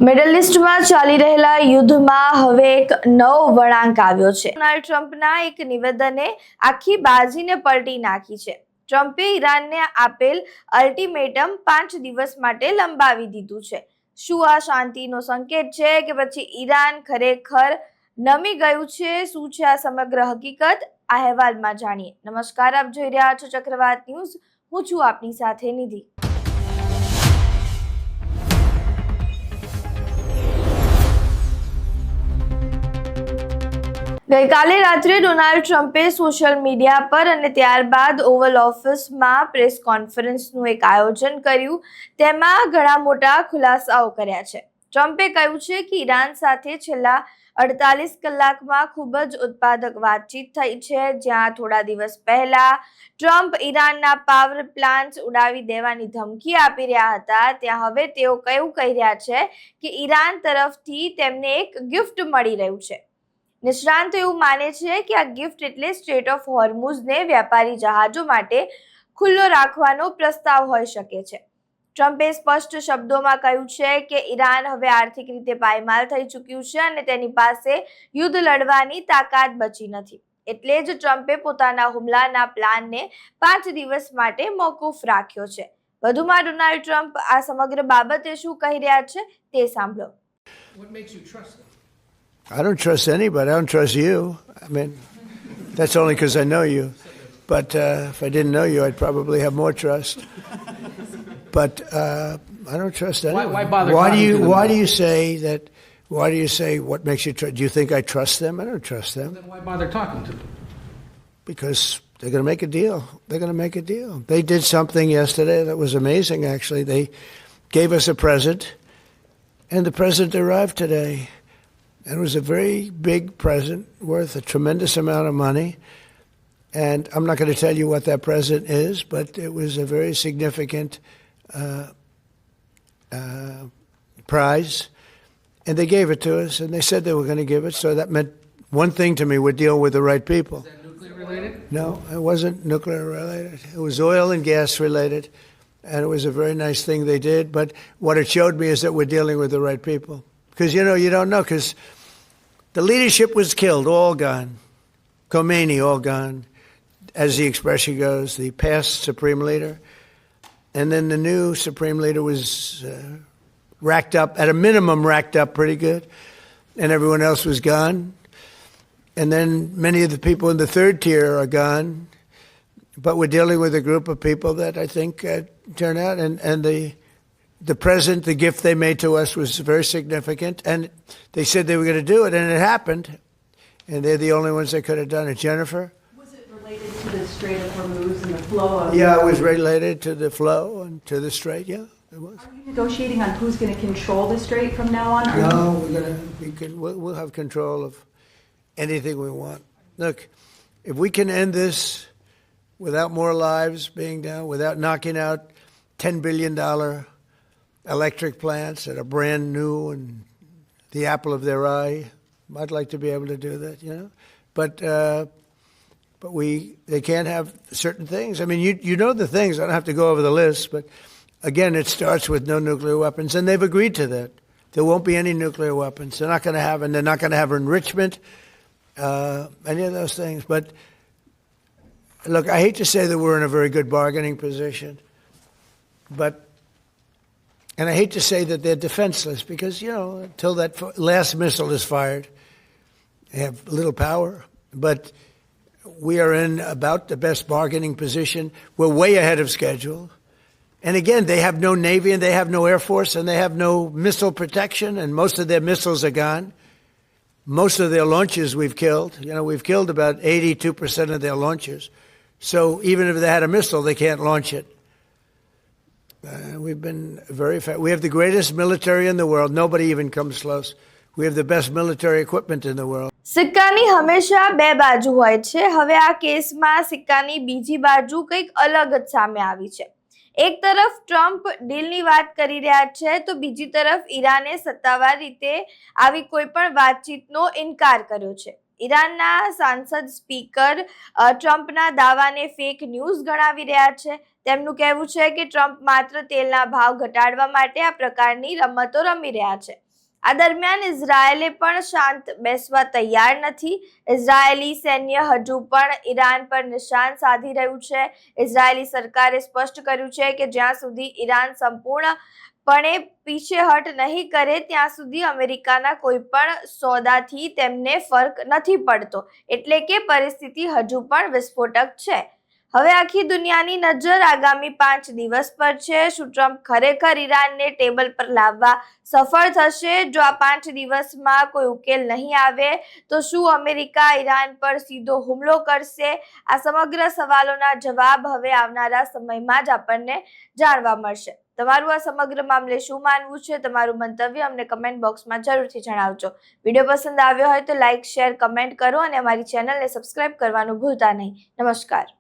Middle ઈસ્ટમાં ચાલી રહેલા યુદ્ધમાં હવે એક નવો વળાંક આવ્યો છે. ડોનાલ્ડ ટ્રમ્પના એક નિવેદને આખી બાજીને પલટી નાખી છે. ટ્રમ્પે ઈરાનને આપેલ અલ્ટિમેટમ 5 દિવસ માટે લંબાવી દીધું છે. શું આ શાંતિનો સંકેત છે કે પછી ઈરાન ખરેખર નમી ગયું છે? શું છે આ સમગ્ર હકીકત? આ અહેવાલમાં જાણીએ. નમસ્કાર, આપ જોઈ રહ્યા છો ચક્રવાત ન્યૂઝ. હું છું આપની સાથે નિધિ. ગઈકાલે રાત્રે ડોનાલ્ડ ટ્રમ્પે સોશિયલ મીડિયા પર અને ત્યારબાદ ઓવલ ઓફિસમાં પ્રેસ કોન્ફરન્સનું એક આયોજન કર્યું. તેમાં ઘણા મોટા ખુલાસાઓ કર્યા છે. ટ્રમ્પે કહ્યું છે કે ઈરાન સાથે છેલ્લા 48 કલાકમાં ખૂબ જ ઉત્પાદક વાતચીત થઈ છે. જ્યાં થોડા દિવસ પહેલા ટ્રમ્પ ઈરાનના પાવર પ્લાન્ટ્સ ઉડાવી દેવાની ધમકી આપી રહ્યા હતા, ત્યાં હવે તેઓ એવું કહી રહ્યા છે કે ઈરાન તરફથી તેમને એક ગિફ્ટ મળી રહ્યું છે. નિષ્ણાંતો એવું માને છે કે આ ગિફ્ટ એટલે સ્ટ્રેટ ઓફ હોર્મુઝને વ્યાપારી જહાજો માટે ખુલ્લો રાખવાનો પ્રસ્તાવ હોઈ શકે છે. ટ્રમ્પે સ્પષ્ટ શબ્દોમાં કહ્યું છે કે ઈરાન હવે આર્થિક રીતે પાયમાલ થઈ ચૂક્યું છે અને તેની પાસે યુદ્ધ લડવાની તાકાત બચી નથી. એટલે જ ટ્રમ્પે પોતાના હુમલાના પ્લાનને 5 દિવસ માટે મોકૂફ રાખ્યો છે. વધુમાં ડોનાલ્ડ ટ્રમ્પ આ સમગ્ર બાબતે શું કહી રહ્યા છે તે સાંભળો. What makes you trust them? I don't trust anybody. I don't trust you. I mean, that's only because I know you. But if I didn't know you, I'd probably have more trust. But I don't trust anyone. Why bother Why do talking you? to them Why then? do you say that? Why do you say what makes you trust? Do you think I trust them? I don't trust them Then why bother talking to them? because they're going to make a deal. They're going to make a deal. They did something yesterday that was amazing. Actually, they gave us a present, and the present arrived today. And it was a very big present worth a tremendous amount of money. And I'm not going to tell you what that present is, but it was a very significant prize. And they gave it to us, and they said they were going to give it. So that meant one thing to me: we're dealing with the right people. Is that nuclear related? No, it wasn't nuclear related. It was oil and gas related. And it was a very nice thing they did. But what it showed me is that we're dealing with the right people. Because, you don't know, because the leadership was killed, all gone. Khomeini, all gone, as the expression goes, the past supreme leader. And then the new supreme leader was racked up, at a minimum racked up pretty good, and everyone else was gone. And then many of the people in the third tier are gone. But we're dealing with a group of people that I think turn out, and the present, the gift they made to us was very significant, and they said they were going to do it, and it happened, and they're the only ones that could have done it. Jennifer? Was it related to the Strait of Hormuz and the flow of... Yeah, it was related to the flow and to the strait, yeah, it was. Are you negotiating on who's going to control the strait from now on? No, we'll have control of anything we want. Look, if we can end this without more lives being down, without knocking out $10 billion electric plants that are brand new and the apple of their eye, I'd like to be able to do that, But they can't have certain things. I mean, you know the things. I don't have to go over the list, but again, it starts with no nuclear weapons, and they've agreed to that. There won't be any nuclear weapons. They're not going to have, and they're not going to have enrichment, any of those things. But look, I hate to say that we're in a very good bargaining position, and I hate to say that they're defenseless because, until that last missile is fired, they have little power. But we are in about the best bargaining position. We're way ahead of schedule. And again, they have no Navy and they have no Air Force and they have no missile protection, and most of their missiles are gone. Most of their launches we've killed. We've killed about 82% of their launches. So even if they had a missile, they can't launch it. We've been very fast. We have the greatest military in the world. Nobody even comes close. We have the best military equipment in the world. સિક્કાની હંમેશા બે બાજુ હોય છે. હવે આ કેસમાં સિક્કાની બીજી બાજુ કંઈક અલગ જ સામે આવી છે. એક તરફ ટ્રમ્પ ડીલની વાત કરી રહ્યા છે, તો બીજી તરફ ઈરાને સત્તાવાર રીતે આવી કોઈ પણ વાતચીતનો ઇનકાર કર્યો છે. ઈરાનના સાંસદ સ્પીકર ટ્રમ્પના દાવાને ફેક ન્યૂઝ ગણાવી રહ્યા છે. તેમનું કહેવું છે કે ટ્રમ્પ માત્ર તેલના ભાવ ઘટાડવા માટે આ પ્રકારની રમતો રમી રહ્યા છે. આ દરમિયાન ઇઝરાયેલે પણ શાંત બેસવા તૈયાર નથી. ઇઝરાયેલી સૈન્ય હજુ પણ ઈરાન પર નિશાન સાધી રહ્યું છે. ઇઝરાયેલી સરકારે સ્પષ્ટ કર્યું છે કે જ્યાં સુધી ઈરાન સંપૂર્ણપણે પીછેહટ નહીં કરે ત્યાં સુધી અમેરિકાના કોઈ પણ સોદાથી તેમને ફરક નથી પડતો. એટલે કે પરિસ્થિતિ હજુ પણ વિસ્ફોટક છે. હવે આખી દુનિયાની નજર આગામી 5 દિવસ પર છે. શું ટ્રમ્પ ખરેખર ઈરાનને ટેબલ પર લાવવા સફળ થશે? જો આ 5 દિવસમાં કોઈ ઉકેલ નહીં આવે તો શું અમેરિકા ઈરાન પર સીધો હુમલો કરશે? આ સમગ્ર સવાલોના જવાબ હવે આવનારા સમયમાં જ આપણને જાણવા મળશે. તમારું આ સમગ્ર મામલે શું માનવું છે? તમારું મંતવ્ય અમને કમેન્ટ બોક્સમાં જરૂરથી જણાવજો. વિડીયો પસંદ આવ્યો હોય તો લાઇક, શેર, કમેન્ટ કરો અને અમારી ચેનલને સબસ્ક્રાઇબ કરવાનું ભૂલતા નહીં. નમસ્કાર.